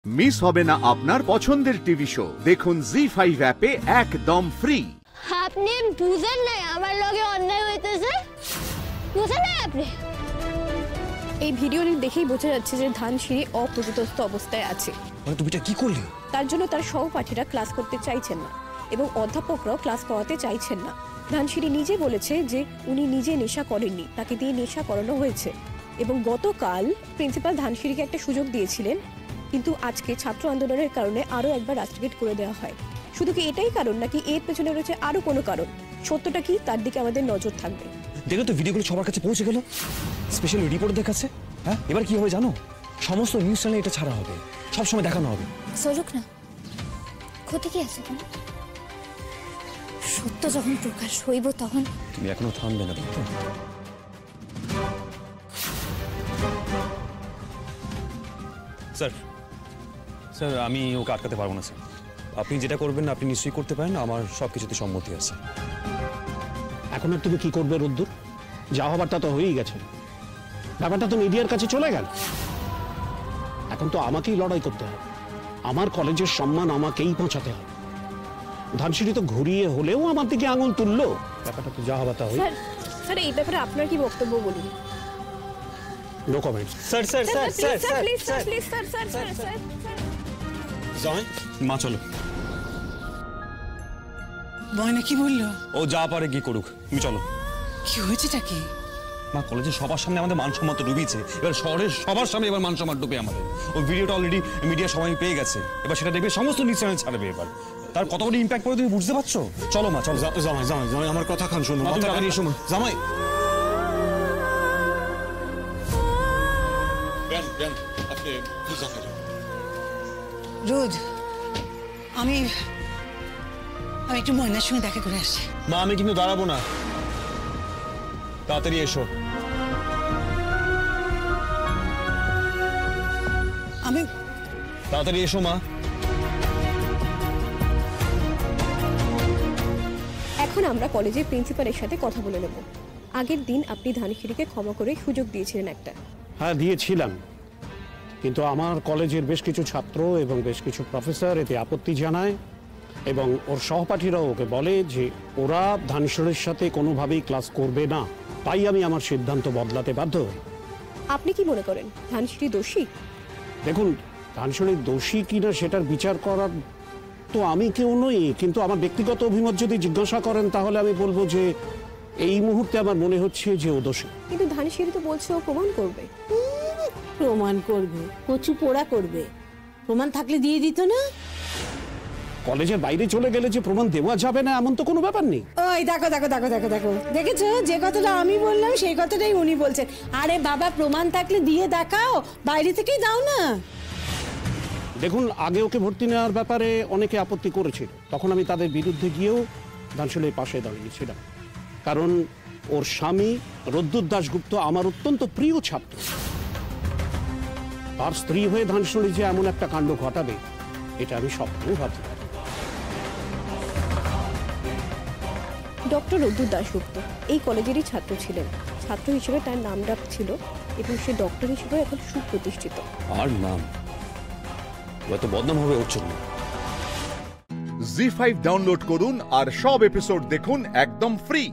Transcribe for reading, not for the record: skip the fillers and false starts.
Miss হবে না আপনার পছন্দের টিভি শো। দেখুন জি5 অ্যাপে একদম ফ্রি। আপনি বুঝেন না আমার লগে অন্যায় হইতেছে, বুঝেন না আপনি? এই ভিডিওটি দেখেই বোঝা যাচ্ছে যে ধানসিঁড়ি অপরিতস্ত অবস্থায় আছে। মানে তুমি এটা কি করলে? তার জন্য তার সহপাঠীরা ক্লাস করতে চাইছেন না এবং অধ্যাপকরাও ক্লাস করাতে চাইছেন না। ধানসিঁড়ি নিজে বলেছে যে উনি নিজে নেশা করেননি, তাকে দিয়ে নেশা করানো হয়েছে। এবং গতকাল প্রিন্সিপাল ধানসিঁড়িকে একটা সুযোগ দিয়েছিলেন, কিন্তু আজকে ছাত্র আন্দোলনের কারণে আরও একবার রাস্ট্রিগেট করে দেওয়া হয়। শুধু কি এটাই কারণ, নাকি এর পেছনে রয়েছে আরও কোনো কারণ? সত্যটা কি, তার দিকে আমাদের নজর থাকবে। দেখো তো ভিডিওগুলো সবার কাছে পৌঁছে গেল, স্পেশাল রিপোর্ট দেখাচ্ছে। হ্যাঁ, এবার কি হবে জানো? সমস্ত নিউজ চ্যানেলে এটা ছাড়া হবে, সবসময় দেখানো হবে। সরুক না, ক্ষতি কি আছে? সত্য যখন প্রকাশ হইব তখন তুমি এখনো থামবে না। স্যার স্যার আমি ওকে আটকাতে পারবো না স্যার। আপনি যেটা করবেন আপনি নিশ্চয়ই করতে পারেন, আমার সব কিছুতে সম্মতি আছে। এখন আর তুমি কি করবে রোদ্দুর? যা হবার তা তো হয়েই গেছে, ব্যাপারটা তো মিডিয়ার কাছে চলে গেল। এখন তো আমাকেই লড়াই করতে হবে, আমার কলেজের সম্মান আমাকেই পৌঁছাতে হবে। ধানসিঁড়ি তো ঘুরিয়ে হলেও আমার দিকে আঙুল তুললো, ব্যাপারটা তো যা হবার তা হয়ে। স্যার এই ব্যাপারে আপনার কি বক্তব্য বলুন? No comment. Sir sir sir sir sir please sir, please sir, sir sir sir জয় মা চলো। ময়না কি বললো? ও যা পারে কি করুক, তুমি চলো। কি হয়েছেটা কি? মা কলেজের সবার সামনে আমাদের মান সম্মান তো ডুবিয়েছে, এবার শহরের সবার সামনে এবার মান সম্মান ডুবে আমাদের। ওই ভিডিওটা অলরেডি মিডিয়া সবাই পেয়ে গেছে, এবার সেটা দেখবে সমস্ত নিউজ চ্যানেল ছাড়বে। এবার তার কত বড় ইম্প্যাক্ট পড়ে তুমি বুঝতে পারছো? চলো মা চলো। জামাই জামাই জামাই আমার কথা খান, শুনুন। তাড়াতাড়ি এসো মা। জামাই রোদ, আমি একটু ময়নার সঙ্গে দেখা করে আসছি। মা আমি কিন্তু দাঁড়াবো না, তাড়াতাড়ি এসো। আমি তাড়াতাড়ি এসো মা। এখন আমরা কলেজের প্রিন্সিপালের সাথে কথা বলে নেব। আগের দিন আপনি ধানসিঁড়িকে ক্ষমা করে সুযোগ দিয়েছিলেন একটা। হ্যাঁ দিয়েছিলাম, কিন্তু আমার কলেজের বেশ কিছু ছাত্র এবং বেশ কিছু প্রফেসর এতে আপত্তি জানায় এবং ওর সহপাঠীরাও ওকে বলে যে ওরা ধানসিঁড়ির সাথে কোনোভাবেই ক্লাস করবে না। তাই আমি আমার সিদ্ধান্ত বদলাতে বাধ্য হই। আপনি কি মনে করেন ধানসিঁড়ি দোষী? দেখুন, ধানসিঁড়ির দোষী কিনা সেটার বিচার করার তো আমি কেউ নই, কিন্তু আমার ব্যক্তিগত অভিমত যদি জিজ্ঞাসা করেন তাহলে আমি বলবো যে এই মুহূর্তে আমার মনে হচ্ছে যে ও দোষী। কিন্তু ধানসিঁড়ি তো বলছে ও প্রমাণ করবে। প্রমাণ করবে? কচু পোড়া করবে। প্রমাণ থাকলে দিয়ে দিত না? কলেজের বাইরে চলে গেলে যে প্রমাণ দেওয়া যাবে না এমন তো কোনো ব্যাপার নেই। ওই দেখো দেখো দেখো দেখো দেখো, দেখেছো যে কথাটা আমি বললাম সেই কথাটাই উনি বলছেন। আরে বাবা, প্রমাণ থাকলে দিয়ে দেখাও, বাইরে থেকেই দাও না। দেখুন, আগে ওকে ভর্তি নেওয়ার ব্যাপারে অনেকে আপত্তি করেছিল, তখন আমি তাদের বিরুদ্ধে গিয়েও ধানসিঁড়ির পাশে দাঁড়িয়েছিলাম, কারণ ওর স্বামী রোদ্দুর দাশগুপ্ত আমার অত্যন্ত প্রিয় ছাত্র। তার স্ত্রী হয়ে ধানসিঁড়ি যে এমন একটা কাণ্ড ঘটাবে এটা আমি স্বপ্নেও ভাবতে পারি। ডক্টর রোদ্দুর দাশগুপ্ত এই কলেজেরই ছাত্র ছিলেন। ছাত্র হিসেবে তার নাম ডাক ছিল এবং সে ডক্টর হিসেবে এখন সুপ্রতিষ্ঠিত। আর নাম এত বদনাম হবে ওর জন্য। জি5 ডাউনলোড করুন আর সব এপিসোড দেখুন একদম ফ্রি।